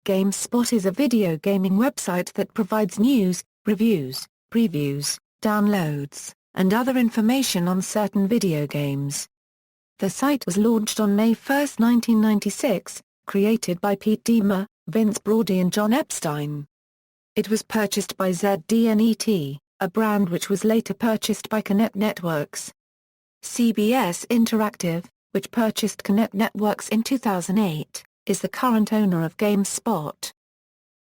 GameSpot is a video gaming website that provides news, reviews, previews, downloads, and other information on certain video games. The site was launched on May 1, 1996, created by Pete Deemer, Vince Brody and John Epstein. It was purchased by ZDNET, a brand which was later purchased by Connect Networks. CBS Interactive, which purchased Connect Networks in 2008, is the current owner of GameSpot.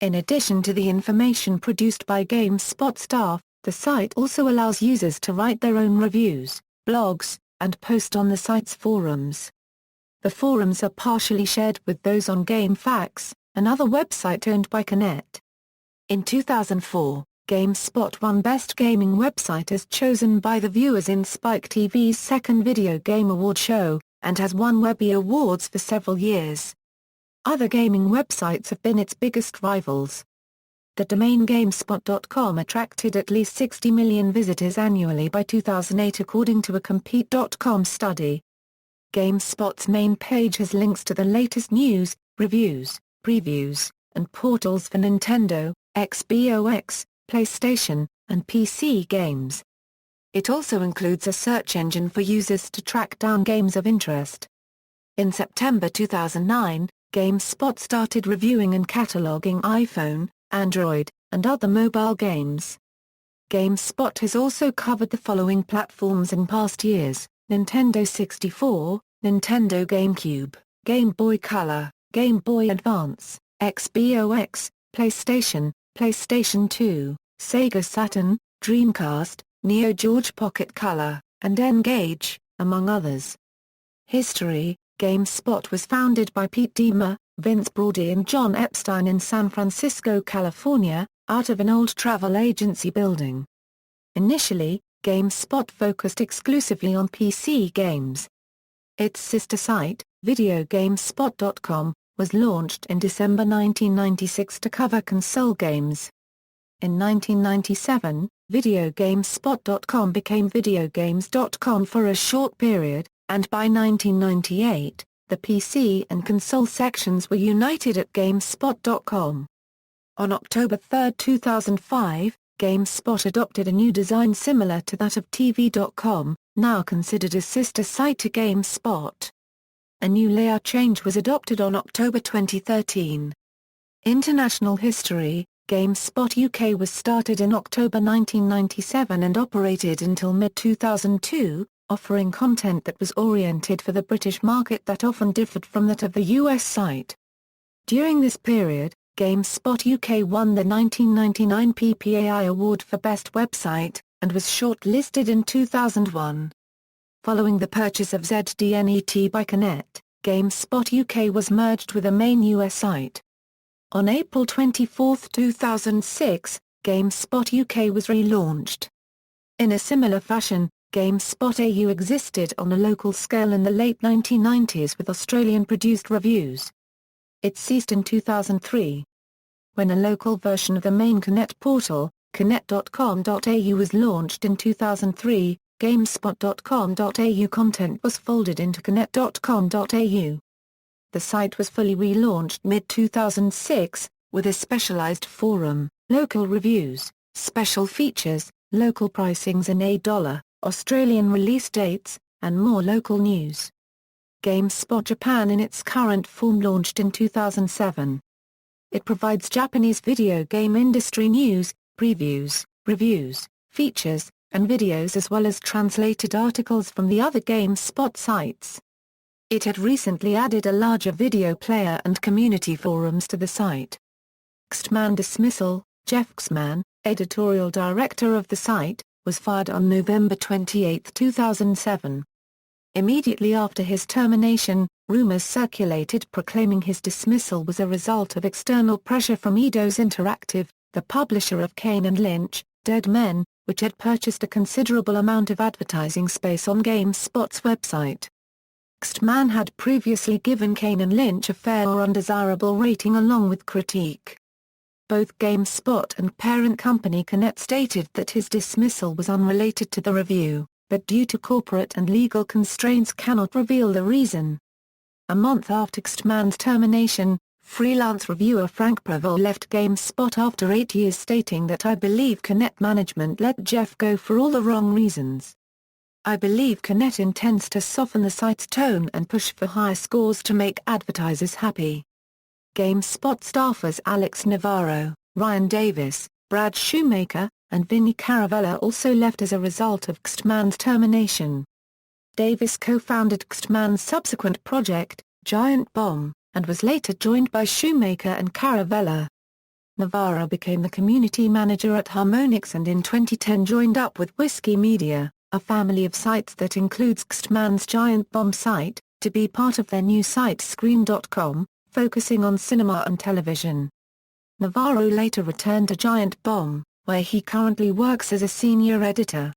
In addition to the information produced by GameSpot staff, the site also allows users to write their own reviews, blogs, and post on the site's forums. The forums are partially shared with those on GameFAQs, another website owned by Connect. In 2004, GameSpot won Best Gaming Website as chosen by the viewers in Spike TV's second Video Game Award show, and has won Webby Awards for several years. Other gaming websites have been its biggest rivals. The domain GameSpot.com attracted at least 60 million visitors annually by 2008 according to a Compete.com study. GameSpot's main page has links to the latest news, reviews, previews, and portals for Nintendo, Xbox, PlayStation, and PC games. It also includes a search engine for users to track down games of interest. In September 2009, GameSpot started reviewing and cataloging iPhone, Android, and other mobile games. GameSpot has also covered the following platforms in past years: Nintendo 64, Nintendo GameCube, Game Boy Color, Game Boy Advance, Xbox, PlayStation, PlayStation 2, Sega Saturn, Dreamcast, Neo Geo Pocket Color, and N-Gage, among others. History: GameSpot was founded by Pete Deemer, Vince Brody and John Epstein in San Francisco, California, out of an old travel agency building. Initially, GameSpot focused exclusively on PC games. Its sister site, VideoGamespot.com, was launched in December 1996 to cover console games. In 1997, VideoGamespot.com became VideoGames.com for a short period, and by 1998, the PC and console sections were united at GameSpot.com. On October 3, 2005, GameSpot adopted a new design similar to that of TV.com, now considered a sister site to GameSpot. A new layout change was adopted on October 2013. International history: GameSpot UK was started in October 1997 and operated until mid-2002, offering content that was oriented for the British market that often differed from that of the US site. During this period, GameSpot UK won the 1999 PPAI Award for Best Website, and was shortlisted in 2001. Following the purchase of ZDNET by Connect, GameSpot UK was merged with a main US site. On April 24, 2006, GameSpot UK was relaunched. In a similar fashion, GameSpot AU existed on a local scale in the late 1990s with Australian-produced reviews. It ceased in 2003. When a local version of the main Connect portal, Connect.com.au was launched in 2003, GameSpot.com.au content was folded into Connect.com.au. The site was fully relaunched mid-2006, with a specialized forum, local reviews, special features, local pricings in $8, Australian release dates, and more local news. GameSpot Japan in its current form launched in 2007. It provides Japanese video game industry news, previews, reviews, features, and videos as well as translated articles from the other GameSpot sites. It had recently added a larger video player and community forums to the site. Xman dismissal: Jeff Xman, editorial director of the site, was fired on November 28, 2007. Immediately after his termination, rumors circulated proclaiming his dismissal was a result of external pressure from Eidos Interactive, the publisher of Kane and Lynch, Dead Men, which had purchased a considerable amount of advertising space on GameSpot's website. Xman had previously given Kane and Lynch a fair or undesirable rating along with critique. Both GameSpot and parent company Connect stated that his dismissal was unrelated to the review, but due to corporate and legal constraints cannot reveal the reason. A month after Xman's termination, Freelance reviewer Frank Prevost left GameSpot after 8 years, stating that "I believe Connect management let Jeff go for all the wrong reasons. I believe Connect intends to soften the site's tone and push for higher scores to make advertisers happy." GameSpot staffers Alex Navarro, Ryan Davis, Brad Shoemaker, and Vinny Caravella also left as a result of Xtman's termination. Davis co-founded Xtman's subsequent project, Giant Bomb, and was later joined by Shoemaker and Caravella. Navarro became the community manager at Harmonix and in 2010 joined up with Whiskey Media, a family of sites that includes Xtman's Giant Bomb site, to be part of their new site Screen.com, focusing on cinema and television. Navarro later returned to Giant Bomb, where he currently works as a senior editor.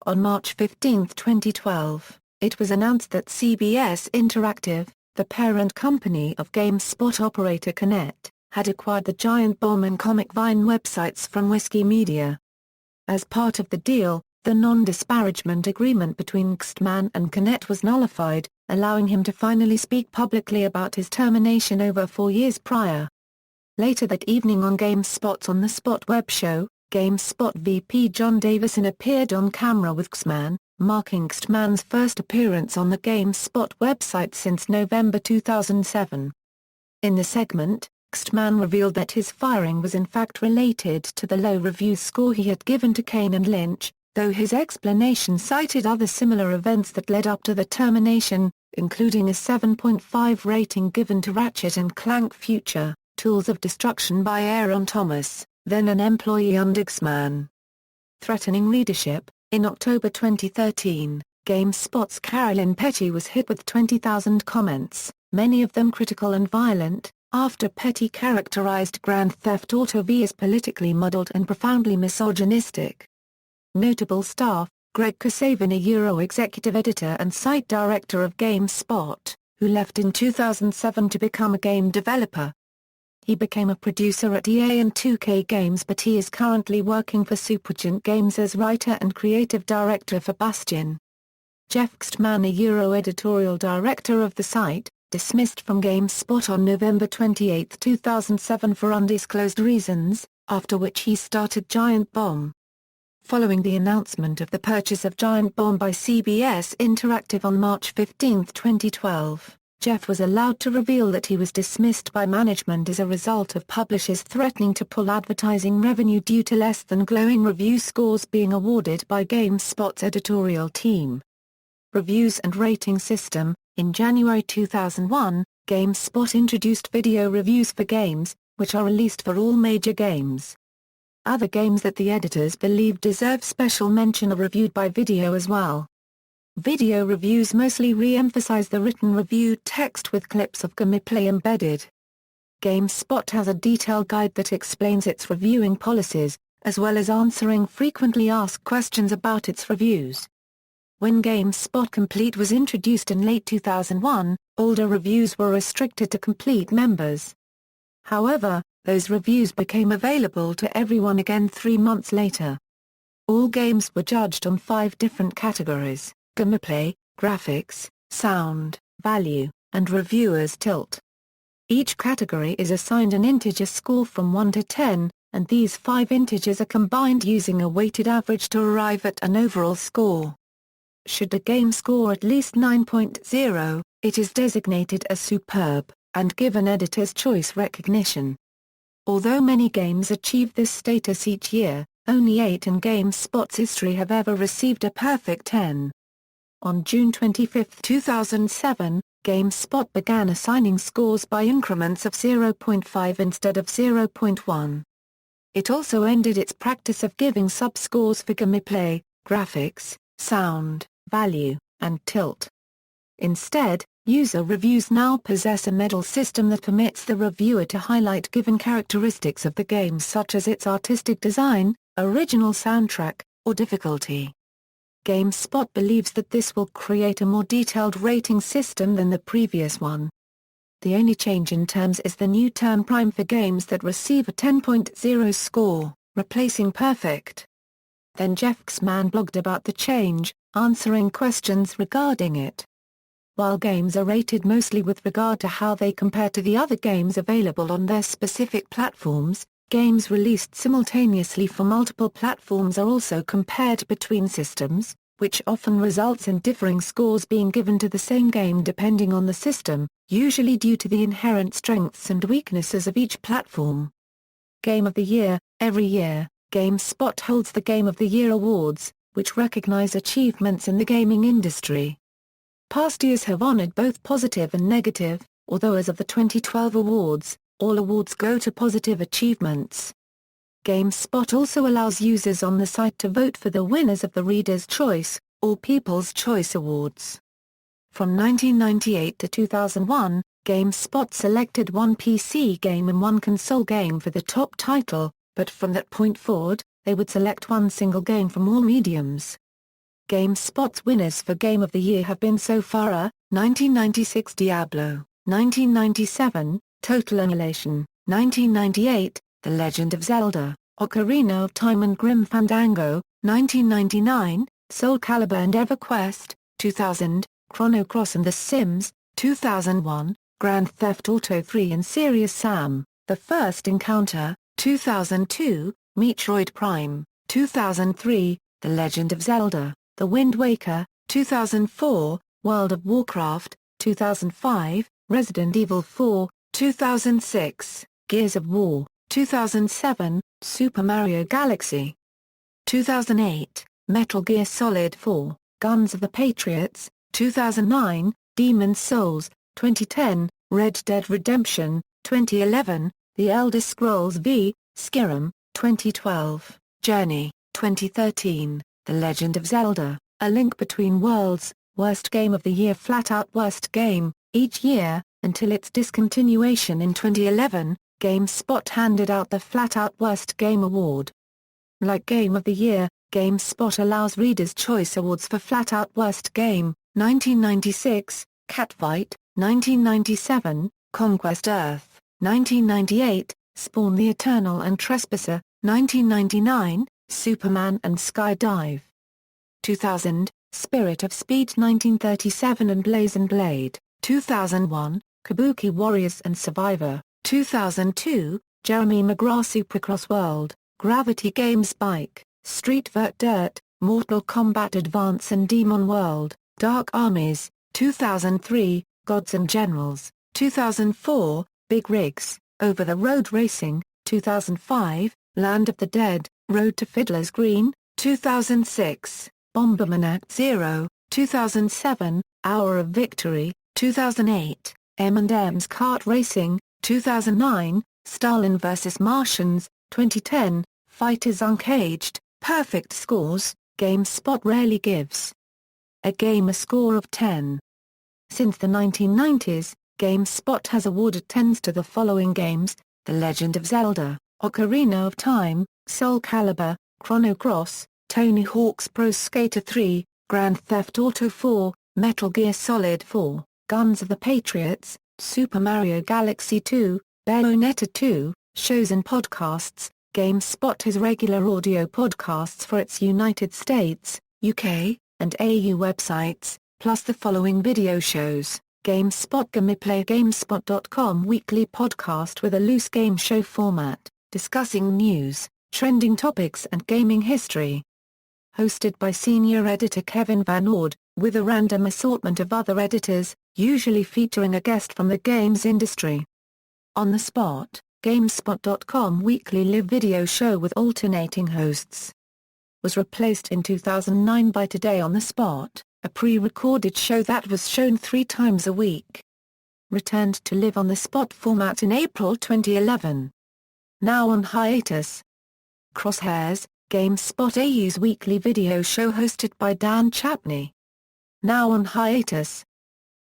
On March 15, 2012, it was announced that CBS Interactive, the parent company of GameSpot operator Connect, had acquired the Giant Bomb and Comic Vine websites from Whiskey Media. As part of the deal, the non-disparagement agreement between Xtman and Connect was nullified, allowing him to finally speak publicly about his termination over 4 years prior. Later that evening on GameSpot's On the Spot web show, GameSpot VP John Davison appeared on camera with Xtman, marking Xtman's first appearance on the GameSpot website since November 2007. In the segment, Xtman revealed that his firing was in fact related to the low review score he had given to Kane and Lynch, though his explanation cited other similar events that led up to the termination, including a 7.5 rating given to Ratchet & Clank Future, Tools of Destruction by Aaron Thomas, then an employee under Xtman. Threatening readership. In October 2013, GameSpot's Carolyn Petty was hit with 20,000 comments, many of them critical and violent, after Petty characterized Grand Theft Auto V as politically muddled and profoundly misogynistic. Notable staff: Greg Kasavin, a executive editor and site director of GameSpot, who left in 2007 to become a game developer. He became a producer at EA and 2K Games, but he is currently working for Supergiant Games as writer and creative director for Bastion. Jeff Xtman, a editorial director of the site, dismissed from GameSpot on November 28, 2007 for undisclosed reasons, after which he started Giant Bomb. Following the announcement of the purchase of Giant Bomb by CBS Interactive on March 15, 2012, Jeff was allowed to reveal that he was dismissed by management as a result of publishers threatening to pull advertising revenue due to less than glowing review scores being awarded by GameSpot's editorial team. Reviews and rating system. In January 2001, GameSpot introduced video reviews for games, which are released for all major games. Other games that the editors believe deserve special mention are reviewed by video as well. Video reviews mostly re-emphasize the written review text with clips of gameplay embedded. GameSpot has a detailed guide that explains its reviewing policies, as well as answering frequently asked questions about its reviews. When GameSpot Complete was introduced in late 2001, older reviews were restricted to Complete members. However, those reviews became available to everyone again 3 months later. All games were judged on 5 different categories: gameplay, graphics, sound, value, and reviewer's tilt. Each category is assigned an integer score from 1 to 10, and these 5 integers are combined using a weighted average to arrive at an overall score. Should a game score at least 9.0, it is designated as superb, and given editor's choice recognition. Although many games achieve this status each year, only 8 in GameSpot's history have ever received a perfect 10. On June 25, 2007, GameSpot began assigning scores by increments of 0.5 instead of 0.1. It also ended its practice of giving sub-scores for gameplay, graphics, sound, value, and tilt. Instead, user reviews now possess a medal system that permits the reviewer to highlight given characteristics of the game, such as its artistic design, original soundtrack, or difficulty. GameSpot believes that this will create a more detailed rating system than the previous one. The only change in terms is the new term prime for games that receive a 10.0 score, replacing perfect. Then Jeff Xtman blogged about the change, answering questions regarding it. While games are rated mostly with regard to how they compare to the other games available on their specific platforms, games released simultaneously for multiple platforms are also compared between systems, which often results in differing scores being given to the same game depending on the system, usually due to the inherent strengths and weaknesses of each platform. Game of the Year. Every year, GameSpot holds the Game of the Year awards, which recognize achievements in the gaming industry. Past years have honored both positive and negative, although as of the 2012 awards, all awards go to positive achievements. GameSpot also allows users on the site to vote for the winners of the Reader's Choice, or People's Choice Awards. From 1998 to 2001, GameSpot selected one PC game and one console game for the top title, but from that point forward, they would select one single game from all mediums. GameSpot's winners for Game of the Year have been so far 1996 Diablo, 1997, Total Annihilation, 1998, The Legend of Zelda, Ocarina of Time and Grim Fandango, 1999, Soul Calibur and EverQuest, 2000, Chrono Cross and The Sims, 2001, Grand Theft Auto 3 and Serious Sam, The First Encounter, 2002, Metroid Prime, 2003, The Legend of Zelda, The Wind Waker, 2004, World of Warcraft, 2005, Resident Evil 4, 2006, Gears of War, 2007, Super Mario Galaxy. 2008, Metal Gear Solid 4, Guns of the Patriots, 2009, Demon's Souls, 2010, Red Dead Redemption, 2011, The Elder Scrolls V, Skyrim, 2012, Journey, 2013, The Legend of Zelda, A Link Between Worlds, Worst Game of the Year Flat Out Worst Game, each year, until its discontinuation in 2011, GameSpot handed out the Flat Out Worst Game Award. Like Game of the Year, GameSpot allows Reader's Choice Awards for Flat Out Worst Game, 1996, Catfight, 1997, Conquest Earth, 1998, Spawn the Eternal and Trespasser, 1999, Superman and Skydive. 2000, Spirit of Speed 1937 and Blaze and Blade, 2001, Kabuki Warriors and Survivor, 2002, Jeremy McGrath Supercross World, Gravity Games Bike, Street Vert Dirt, Mortal Kombat Advance and Demon World, Dark Armies, 2003, Gods and Generals, 2004, Big Rigs, Over the Road Racing, 2005, Land of the Dead, Road to Fiddler's Green, 2006, Bomberman Act Zero, 2007, Hour of Victory, 2008, M&M's Kart Racing, 2009, Stalin vs. Martians, 2010, Fighters Uncaged, Perfect Scores, GameSpot rarely gives a game a score of 10. Since the 1990s, GameSpot has awarded 10s to the following games: The Legend of Zelda, Ocarina of Time, Soul Calibur, Chrono Cross, Tony Hawk's Pro Skater 3, Grand Theft Auto 4, Metal Gear Solid 4, Guns of the Patriots, Super Mario Galaxy 2, Bayonetta 2, shows and podcasts. GameSpot has regular audio podcasts for its United States, UK, and AU websites, plus the following video shows: GameSpot Gameplay, GameSpot.com weekly podcast with a loose game show format, discussing news, trending topics and gaming history. Hosted by senior editor Kevin Van Ord, with a random assortment of other editors, usually featuring a guest from the games industry. On the Spot, GameSpot.com weekly live video show with alternating hosts. Was replaced in 2009 by Today on the Spot, a pre-recorded show that was shown 3 times a week. Returned to live on the Spot format in April 2011. Now on hiatus. Crosshairs, GameSpot AU's weekly video show hosted by Dan Chapney. Now on hiatus.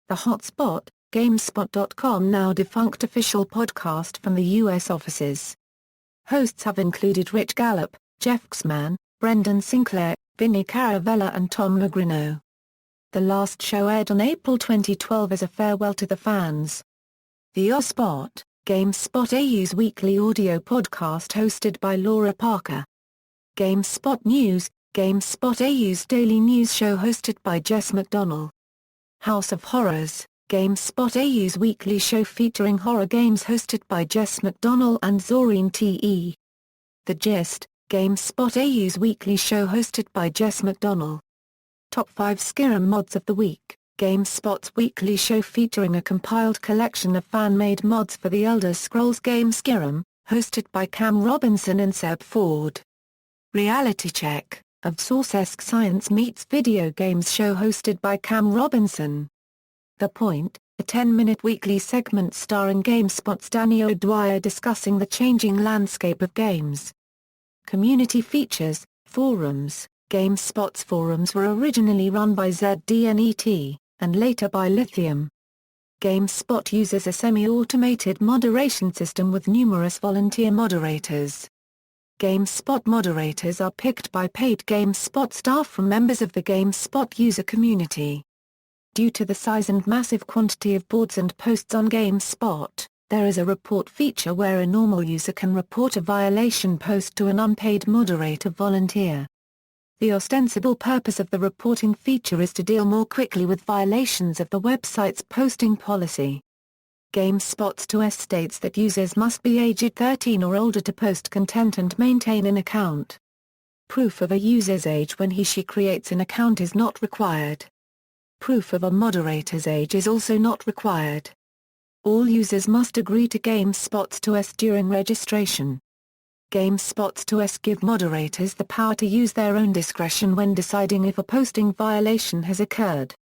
The Hotspot, GameSpot.com now defunct official podcast from the U.S. offices. Hosts have included Rich Gallup, Jeff Xman, Brendan Sinclair, Vinny Caravella and Tom Magrino. The last show aired on April 2012 as a farewell to the fans. The Ospot, GameSpot AU's weekly audio podcast hosted by Laura Parker. GameSpot News, GameSpot AU's daily news show hosted by Jess McDonnell. House of Horrors, GameSpot AU's weekly show featuring horror games hosted by Jess McDonnell and Zoreen T.E. The Gist, GameSpot AU's weekly show hosted by Jess McDonnell. Top 5 Skyrim mods of the week, GameSpot's weekly show featuring a compiled collection of fan-made mods for the Elder Scrolls game Skyrim, hosted by Cam Robinson and Seb Ford. Reality Check, of Source-esque science meets video games show hosted by Cam Robinson. The Point, a 10-minute weekly segment starring GameSpot's Danny O'Dwyer discussing the changing landscape of games. Community features, forums. GameSpot's forums were originally run by ZDNET, and later by Lithium. GameSpot uses a semi-automated moderation system with numerous volunteer moderators. GameSpot moderators are picked by paid GameSpot staff from members of the GameSpot user community. Due to the size and massive quantity of boards and posts on GameSpot, there is a report feature where a normal user can report a violation post to an unpaid moderator volunteer. The ostensible purpose of the reporting feature is to deal more quickly with violations of the website's posting policy. GameSpot's 2S states that users must be aged 13 or older to post content and maintain an account. Proof of a user's age when he/she creates an account is not required. Proof of a moderator's age is also not required. All users must agree to GameSpot's 2S during registration. GameSpot's 2S give moderators the power to use their own discretion when deciding if a posting violation has occurred.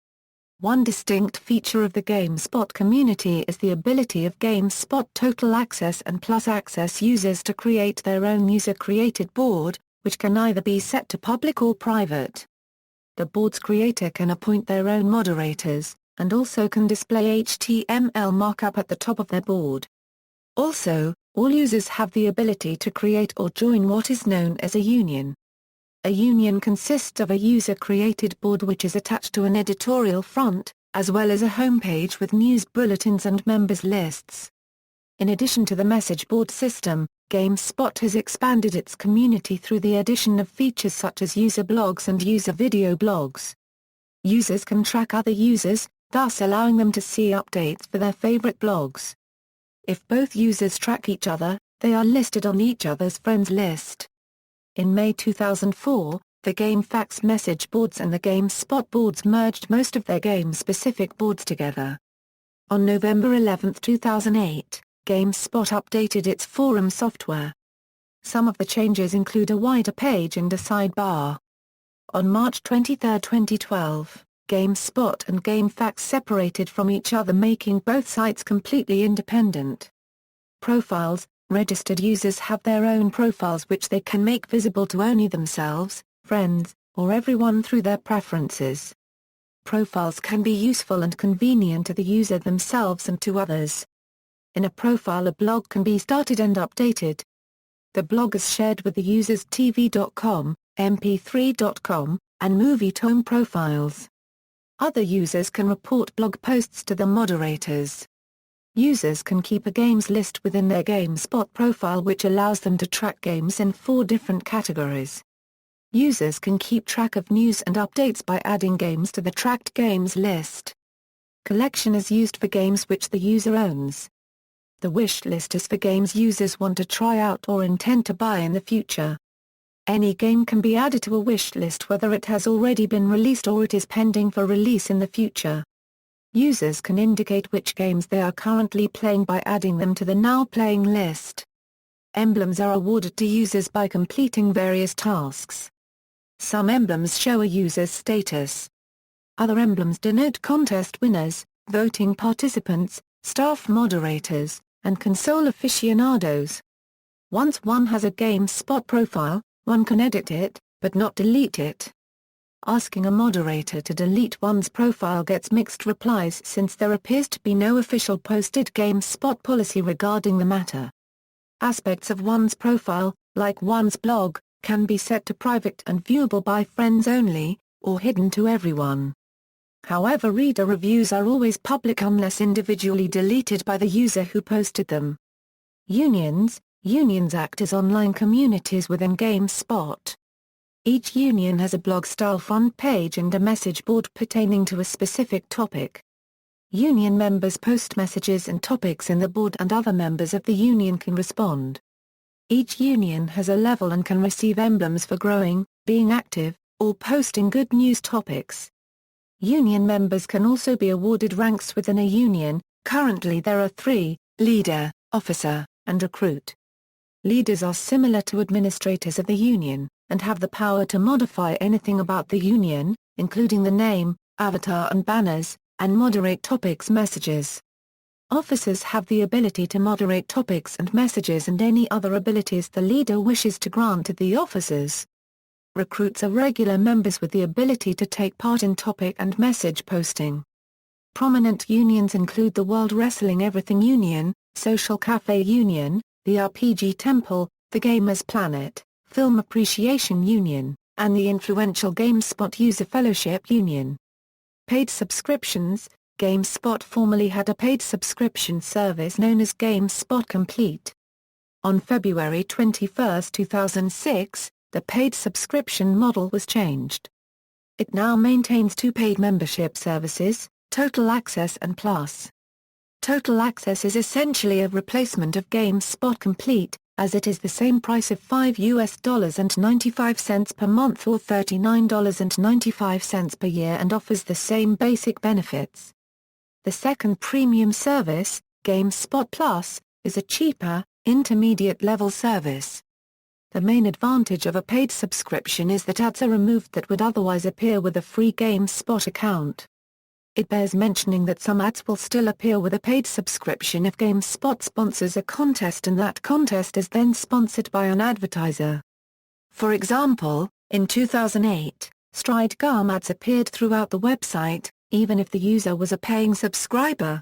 One distinct feature of the GameSpot community is the ability of GameSpot Total Access and Plus Access users to create their own user-created board, which can either be set to public or private. The board's creator can appoint their own moderators, and also can display HTML markup at the top of their board. Also, all users have the ability to create or join what is known as a union. A union consists of a user-created board which is attached to an editorial front, as well as a homepage with news bulletins and members lists. In addition to the message board system, GameSpot has expanded its community through the addition of features such as user blogs and user video blogs. Users can track other users, thus allowing them to see updates for their favorite blogs. If both users track each other, they are listed on each other's friends list. In May 2004, the GameFAQs message boards and the GameSpot boards merged most of their game-specific boards together. On November 11, 2008, GameSpot updated its forum software. Some of the changes include a wider page and a sidebar. On March 23, 2012, GameSpot and GameFAQs separated from each other, making both sites completely independent. Profiles. Registered users have their own profiles which they can make visible to only themselves, friends, or everyone through their preferences. Profiles can be useful and convenient to the user themselves and to others. In a profile, a blog can be started and updated. The blog is shared with the user's TV.com, MP3.com, and Movietome profiles. Other users can report blog posts to the moderators. Users can keep a games list within their GameSpot profile which allows them to track games in 4 different categories. Users can keep track of news and updates by adding games to the tracked games list. Collection is used for games which the user owns. The wish list is for games users want to try out or intend to buy in the future. Any game can be added to a wish list whether it has already been released or it is pending for release in the future. Users can indicate which games they are currently playing by adding them to the Now Playing list. Emblems are awarded to users by completing various tasks. Some emblems show a user's status. Other emblems denote contest winners, voting participants, staff moderators, and console aficionados. Once one has a GameSpot profile, one can edit it, but not delete it. Asking a moderator to delete one's profile gets mixed replies since there appears to be no official posted GameSpot policy regarding the matter. Aspects of one's profile, like one's blog, can be set to private and viewable by friends only, or hidden to everyone. However, reader reviews are always public unless individually deleted by the user who posted them. Unions act as online communities within GameSpot. Each union has a blog-style front page and a message board pertaining to a specific topic. Union members post messages and topics in the board and other members of the union can respond. Each union has a level and can receive emblems for growing, being active, or posting good news topics. Union members can also be awarded ranks within a union. Currently there are 3, leader, officer, and recruit. Leaders are similar to administrators of the union, and have the power to modify anything about the union, including the name, avatar and banners, and moderate topics messages. Officers have the ability to moderate topics and messages and any other abilities the leader wishes to grant to the officers. Recruits are regular members with the ability to take part in topic and message posting. Prominent unions include the World Wrestling Everything Union, Social Cafe Union, the RPG Temple, the Gamers Planet, Film Appreciation Union, and the influential GameSpot User Fellowship Union. Paid subscriptions. GameSpot formerly had a paid subscription service known as GameSpot Complete. On February 21, 2006, the paid subscription model was changed. It now maintains 2 paid membership services, Total Access and Plus. Total Access is essentially a replacement of GameSpot Complete, as it is the same price of $5.95 per month or $39.95 per year and offers the same basic benefits. The second premium service, GameSpot Plus, is a cheaper, intermediate-level service. The main advantage of a paid subscription is that ads are removed that would otherwise appear with a free GameSpot account. It bears mentioning that some ads will still appear with a paid subscription if GameSpot sponsors a contest and that contest is then sponsored by an advertiser. For example, in 2008, Stride Gum ads appeared throughout the website, even if the user was a paying subscriber.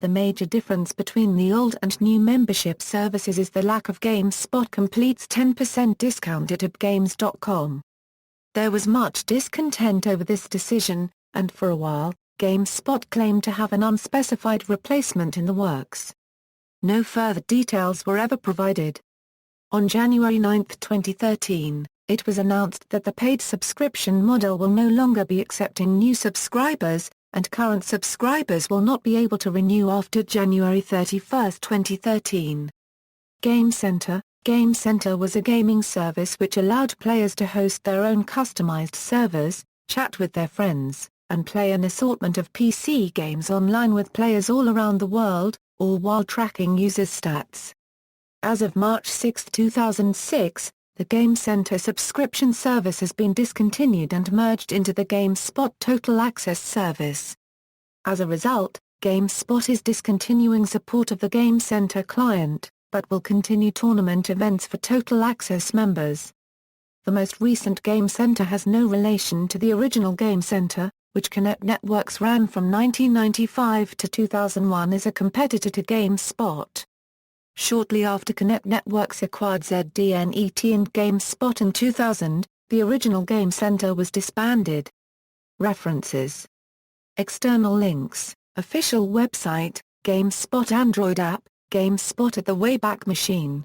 The major difference between the old and new membership services is the lack of GameSpot Complete's 10% discount at games.com. There was much discontent over this decision, and for a while, GameSpot claimed to have an unspecified replacement in the works. No further details were ever provided. On January 9, 2013, it was announced that the paid subscription model will no longer be accepting new subscribers, and current subscribers will not be able to renew after January 31, 2013. Game Center. Game Center was a gaming service which allowed players to host their own customized servers, chat with their friends, and play an assortment of PC games online with players all around the world, all while tracking users' stats. As of March 6, 2006, the Game Center subscription service has been discontinued and merged into the GameSpot Total Access service. As a result, GameSpot is discontinuing support of the Game Center client, but will continue tournament events for Total Access members. The most recent Game Center has no relation to the original Game Center, which Connect Networks ran from 1995 to 2001 as a competitor to GameSpot. Shortly after Connect Networks acquired ZDNet and GameSpot in 2000, the original Game Center was disbanded. References. External links, official website, GameSpot Android app, GameSpot at the Wayback Machine.